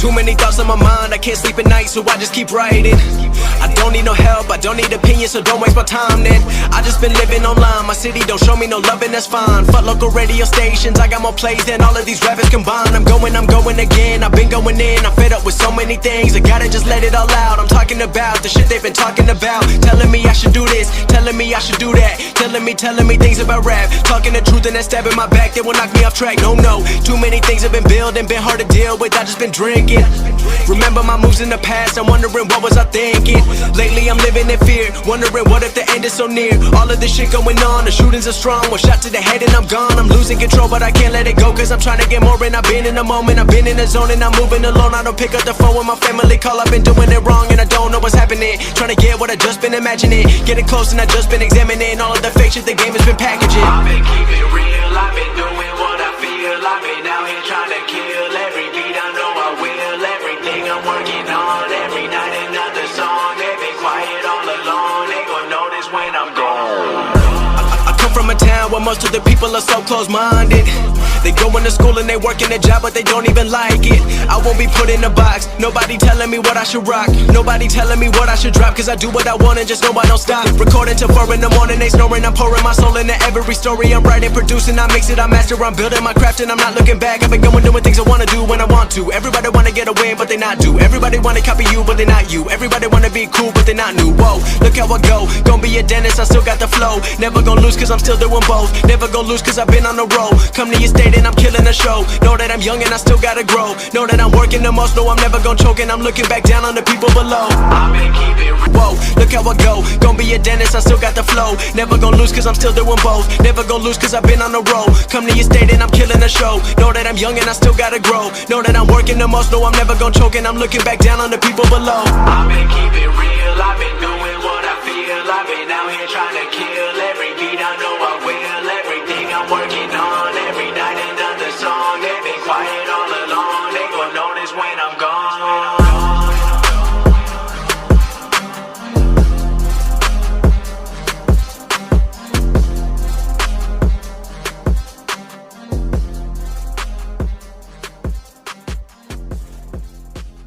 Too many thoughts on my mind, I can't sleep at night, so I just keep writing. I don't need no help, I don't need opinions, so don't waste my time then. I just been living online, my city don't show me no loving, that's fine. Fuck local radio stations, I got more plays than all of these rappers combined. I'm going again, I've been going in, I'm fed up with so many things, I gotta just let it all out. I'm talking about the shit they've been talking about, telling me I should do this, telling me I should do that, telling me things about rap, talking the truth and that stab in my back that will knock me off track. No, too many things have been building, been hard to deal with, I just been drinking. Remember my moves in the past, I'm wondering what was I thinking. Lately I'm living in fear, wondering what if the end is so near. All of this shit going on, the shootings are strong, one shot to the head and I'm gone. I'm losing control but I can't let it go, cause I'm trying to get more and I've been in the moment, I've been in the zone and I'm moving alone. I don't pick up the phone when my family call, I've been doing it wrong and I don't know what's happening. Trying to get what I just been imagining, getting close and I just been examining all of the fake shit the game has been packaging. I've been keeping real, I've been doing what I feel, I've been out here trying to kill every beat, I know I will, everything I'm working on, every night another song. They've been quiet all along, they gon' notice when I'm gone. I come from a town where most of the people are so close-minded. They go into school and they work in a job but they don't even like it. I won't be put in a box, nobody telling me what I should rock, nobody telling me what I should drop, cause I do what I want and just know I don't stop. Recording till 4 in the morning, they snoring, I'm pouring my soul into every story. I'm writing, producing, I mix it, I master, I'm building my craft and I'm not looking back. I've been going doing things I wanna do when I want to. Everybody wanna get a win but they not do, everybody wanna copy you but they not you, everybody wanna be cool but they not new. Whoa, look how I go, gon' be a dentist, I still got the flow. Never gon' lose cause I'm still doing both, never gon' lose cause I've been on the road. Come to your state and I'm killing the show, know that I'm young and I still gotta grow, know that I'm working the most, know I'm never gon' choke and I'm looking back down on the people below. I've been keeping real. Whoa, look how I go, gon' be a dentist, I still got the flow. Never gon' lose cause I'm still doing both, never gon' lose cause I've been on the road. Come to your state and I'm killing the show, know that I'm young and I still gotta grow, know that I'm working the most, know I'm never gon' choke and I'm looking back down on the people below. I've been keeping real, I've been